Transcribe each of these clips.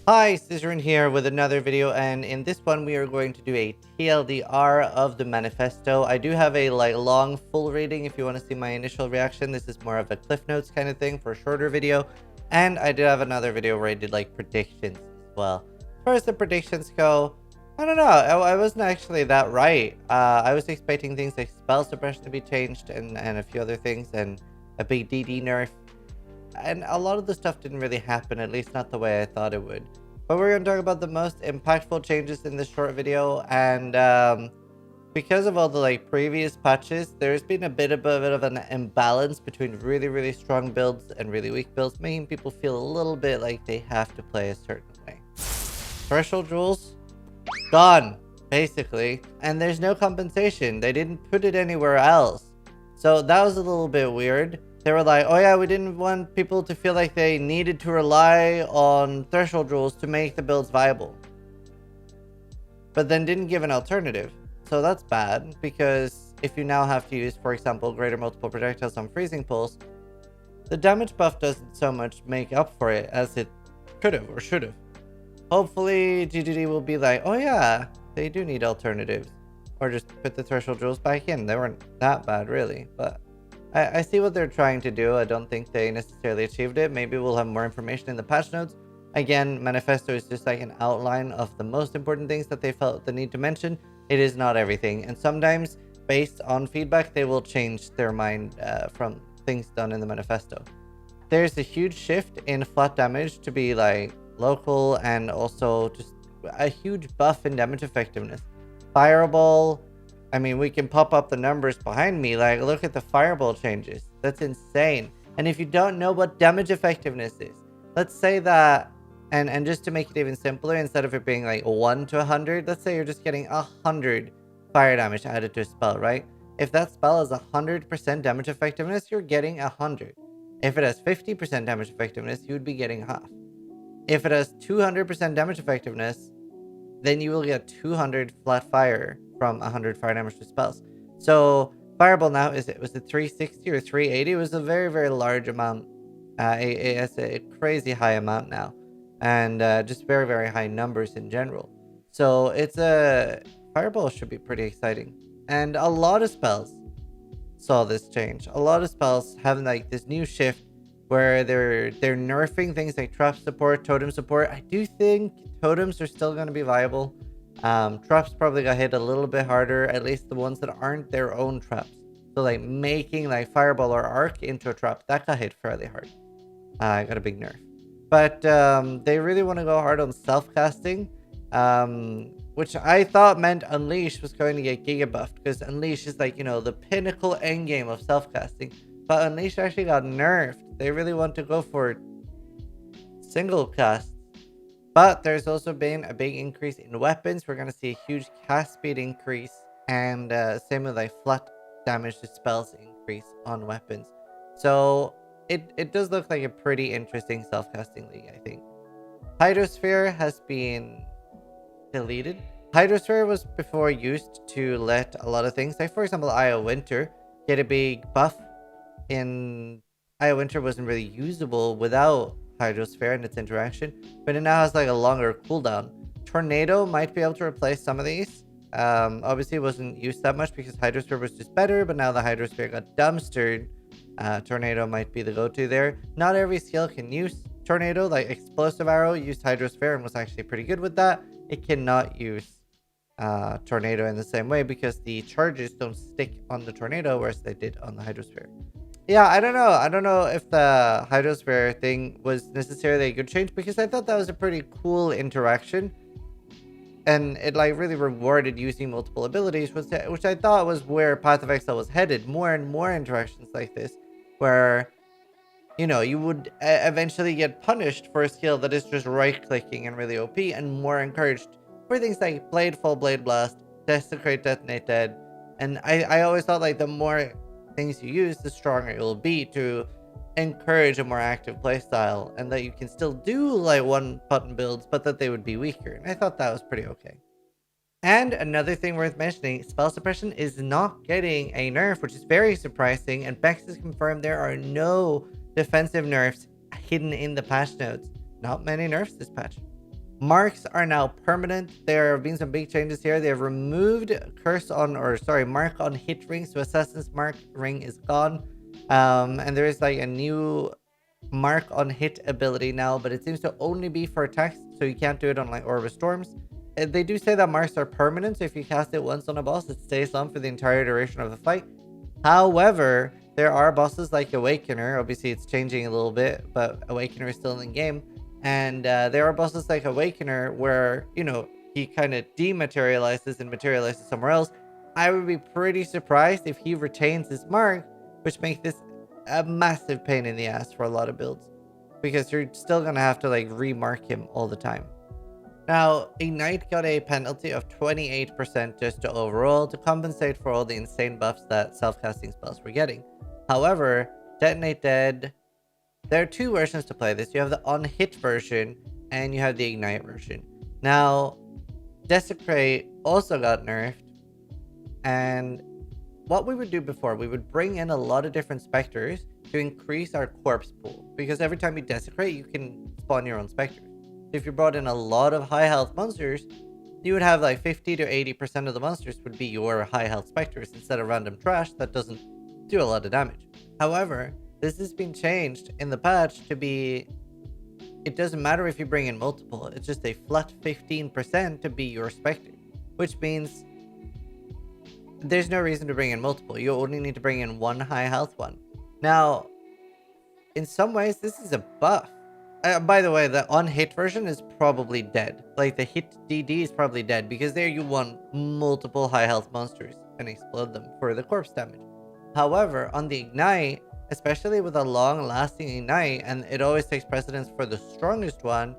Hi, Zizaran here with another video, and in this one we are going to do a TLDR of the manifesto. I do have a long full reading if you want to see my initial reaction. This is more of a cliff notes kind of thing for a shorter video. And I did have another video where I did predictions as well. As far as the predictions go, I don't know, I wasn't actually that right. I was expecting things like spell suppression to be changed and a few other things, and a big DD nerf. And a lot of the stuff didn't really happen, at least not the way I thought it would. But we're going to talk about the most impactful changes in this short video, and because of all the previous patches, there's been a bit of an imbalance between really strong builds and really weak builds, making people feel a little bit like they have to play a certain way. Threshold rules, gone, basically, and there's no compensation. They didn't put it anywhere else, so that was a little bit weird. They were like, oh yeah, we didn't want people to feel like they needed to rely on threshold rules to make the builds viable. But then didn't give an alternative. So that's bad, because if you now have to use, for example, greater multiple projectiles on freezing pulse, the damage buff doesn't so much make up for it as it could have or should have. Hopefully GGD will be like, oh yeah, they do need alternatives. Or just put the threshold rules back in. They weren't that bad, really, but I see what they're trying to do. I don't think they necessarily achieved it. Maybe we'll have more information in the patch notes. Again, manifesto is just like an outline of the most important things that they felt the need to mention. It is not everything, and sometimes based on feedback they will change their mind from things done in the manifesto. There's a huge shift in flat damage to be local, and also just a huge buff in damage effectiveness. Fireball, I mean, we can pop up the numbers behind me. Look at the fireball changes. That's insane. And if you don't know what damage effectiveness is, let's say that, and just to make it even simpler, instead of it being 1 to 100, let's say you're just getting 100 fire damage added to a spell, right? If that spell has 100% damage effectiveness, you're getting 100. If it has 50% damage effectiveness, you would be getting half. If it has 200% damage effectiveness, then you will get 200 flat fire from 100 fire damage to spells. So fireball now was it 360 or 380? It was a very large amount. It's a crazy high amount now, and just very high numbers in general. So it's a fireball should be pretty exciting, and a lot of spells saw this change. A lot of spells have this new shift where they're nerfing things like trap support, totem support. I do think totems are still going to be viable. Traps probably got hit a little bit harder, at least the ones that aren't their own traps. So making fireball or arc into a trap, that got hit fairly hard. Got a big nerf. But they really want to go hard on self-casting, which I thought meant Unleash was going to get giga buffed, because Unleash is the pinnacle endgame of self-casting. But Unleash actually got nerfed. They really want to go for single casts. But there's also been a big increase in weapons. We're going to see a huge cast speed increase, and same with flat damage to spells increase on weapons. So it does look like a pretty interesting self-casting league, I think. Hydrosphere has been deleted. Hydrosphere was before used to let a lot of things, like for example Eye of Winter, get a big buff. In Eye of Winter wasn't really usable without Hydrosphere and its interaction, but it now has a longer cooldown. Tornado might be able to replace some of these. Obviously it wasn't used that much because Hydrosphere was just better, but now the Hydrosphere got dumpstered. Tornado might be the go-to there. Not every skill can use Tornado. Explosive Arrow used Hydrosphere and was actually pretty good with that. It cannot use Tornado in the same way because the charges don't stick on the Tornado, whereas they did on the Hydrosphere. Yeah, I don't know. I don't know if the Hydrosphere thing was necessarily a good change, because I thought that was a pretty cool interaction. And it really rewarded using multiple abilities, which I thought was where Path of Exile was headed. More and more interactions like this, where, you would eventually get punished for a skill that is just right-clicking and really OP, and more encouraged for things like Blade Fall, Blade Blast, Desecrate, Detonate, Dead. And I always thought the more things you use, the stronger it will be to encourage a more active playstyle, and that you can still do one button builds, but that they would be weaker. And I thought that was pretty okay. And another thing worth mentioning, spell suppression is not getting a nerf, which is very surprising, and Bex has confirmed there are no defensive nerfs hidden in the patch notes. Not many nerfs this patch. Marks are now permanent. There have been some big changes here. They have removed mark on hit rings. So Assassin's Mark ring is gone. And there is like a new mark on hit ability now, but it seems to only be for attacks, so you can't do it on like Orb of Storms. They do say that marks are permanent, so if you cast it once on a boss, it stays on for the entire duration of the fight. However, there are bosses like Awakener. Obviously, it's changing a little bit, but Awakener is still in the game. And there are bosses like Awakener where, you know, he kind of dematerializes and materializes somewhere else. I would be pretty surprised if he retains his mark, which makes this a massive pain in the ass for a lot of builds, because you're still going to have to like remark him all the time. Now, Ignite got a penalty of 28% just to overall to compensate for all the insane buffs that self-casting spells were getting. However, Detonate Dead, there are two versions to play this. You have the on-hit version and you have the Ignite version. Now, Desecrate also got nerfed, and what we would do before, we would bring in a lot of different specters to increase our corpse pool, because every time you desecrate, you can spawn your own specters. So if you brought in a lot of high health monsters, you would have like 50 to 80% of the monsters would be your high health specters instead of random trash that doesn't do a lot of damage. However, this has been changed in the patch to be, it doesn't matter if you bring in multiple, it's just a flat 15% to be your specter, which means there's no reason to bring in multiple. You only need to bring in one high health one. Now, in some ways, this is a buff. By the way, the on-hit version is probably dead. Like, the hit DD is probably dead, because there you want multiple high health monsters and explode them for the corpse damage. However, on the Ignite, especially with a long-lasting Ignite, and it always takes precedence for the strongest one,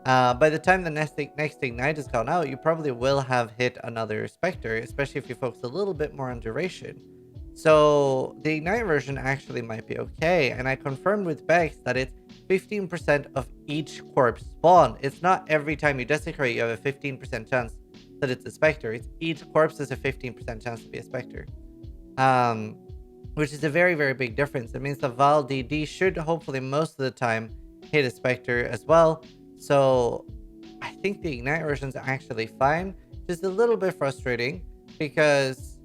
by the time the next Ignite has gone out, you probably will have hit another Spectre, especially if you focus a little bit more on duration. So the Ignite version actually might be okay, and I confirmed with Bex that it's 15% of each corpse spawn. It's not every time you desecrate you have a 15% chance that it's a Spectre. It's each corpse has a 15% chance to be a Spectre. Which is a very, very big difference. It means the Val DD should hopefully most of the time hit a Spectre as well. So I think the Ignite version is actually fine. Just a little bit frustrating, because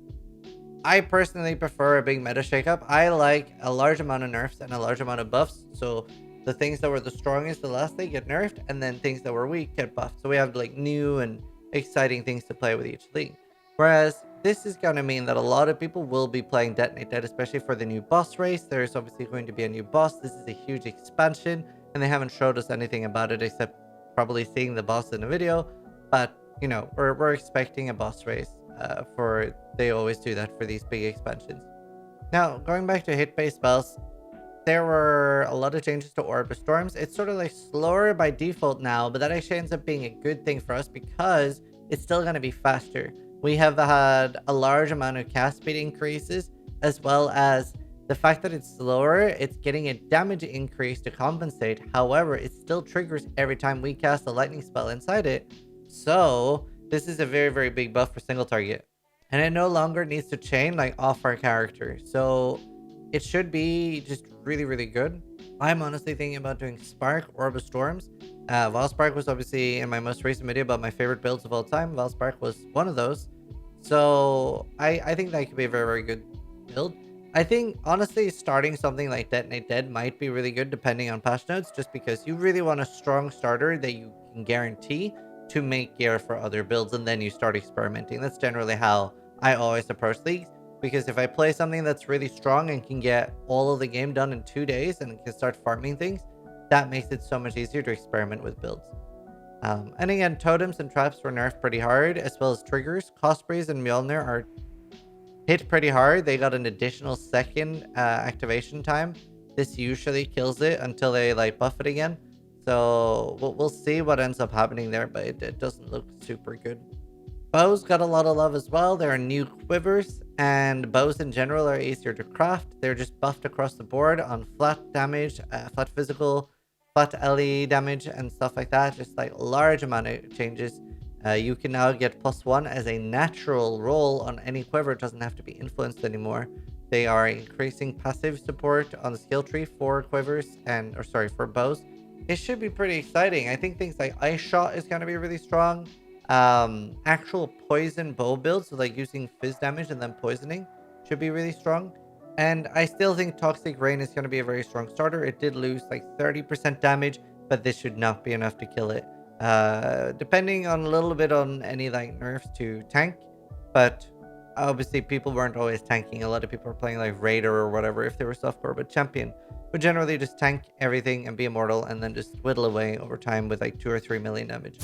I personally prefer a big meta shakeup. I like a large amount of nerfs and a large amount of buffs. So the things that were the strongest the last day get nerfed, and then things that were weak get buffed. So we have like new and exciting things to play with each league. Whereas this is going to mean that a lot of people will be playing Detonate Dead, especially for the new boss race. There's obviously going to be a new boss. This is a huge expansion, and they haven't showed us anything about it except probably seeing the boss in the video. But, you know, we're expecting a boss race they always do that for these big expansions. Now, going back to hit-based spells, there were a lot of changes to Orb of Storms. It's sort of like slower by default now, but that actually ends up being a good thing for us because it's still going to be faster. We have had a large amount of cast speed increases, as well as the fact that it's slower, it's getting a damage increase to compensate. However, it still triggers every time we cast a lightning spell inside it. So this is a very, very big buff for single target. And it no longer needs to chain like off our character. So it should be just really, really good. I'm honestly thinking about doing Spark, Orb of Storms. Valspark was obviously in my most recent video about my favorite builds of all time. Valspark was one of those. So I think that could be a very, very good build. I think, honestly, starting something like Detonate Dead might be really good depending on patch notes, just because you really want a strong starter that you can guarantee to make gear for other builds, and then you start experimenting. That's generally how I always approach leagues, because if I play something that's really strong and can get all of the game done in 2 days and can start farming things, that makes it so much easier to experiment with builds. And again, totems and traps were nerfed pretty hard, as well as triggers. Cospreys and Mjolnir are hit pretty hard. They got an additional second activation time. This usually kills it until they like buff it again. So we'll see what ends up happening there, but it doesn't look super good. Bows got a lot of love as well. There are new quivers, and bows in general are easier to craft. They're just buffed across the board on flat damage, flat physical, flat LE damage, and stuff like that. Just like a large amount of changes. You can now get +1 as a natural roll on any quiver. It doesn't have to be influenced anymore. They are increasing passive support on the skill tree for quivers for bows, it should be pretty exciting. I think things like Ice Shot is going to be really strong. Actual poison bow builds, so like using fizz damage and then poisoning, should be really strong. And I still think Toxic Rain is going to be a very strong starter. It did lose like 30% damage, but this should not be enough to kill it. Depending on a little bit on any like nerfs to tank, but obviously people weren't always tanking. A lot of people were playing like Raider or whatever if they were softcore, but Champion would generally just tank everything and be immortal and then just whittle away over time with like 2 or 3 million damage.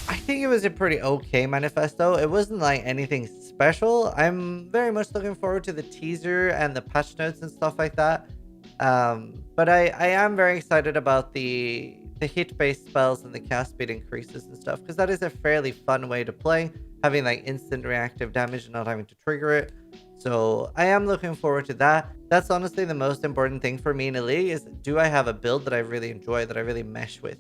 I think it was a pretty okay manifesto. It wasn't like anything special. I'm very much looking forward to the teaser and the patch notes and stuff like that. But I am very excited about the hit-based spells and the cast speed increases and stuff, because that is a fairly fun way to play, having like instant reactive damage and not having to trigger it. So I am looking forward to that. That's honestly the most important thing for me in a league, is do I have a build that I really enjoy, that I really mesh with?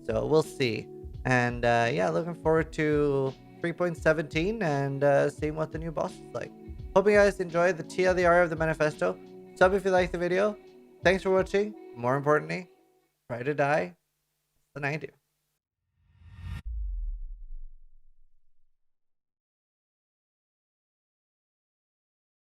So we'll see. And yeah, looking forward to 3.17 and seeing what the new boss is like. Hope you guys enjoyed the TLDR of the manifesto. Sub if you liked the video. Thanks for watching. More importantly, try to die than I do.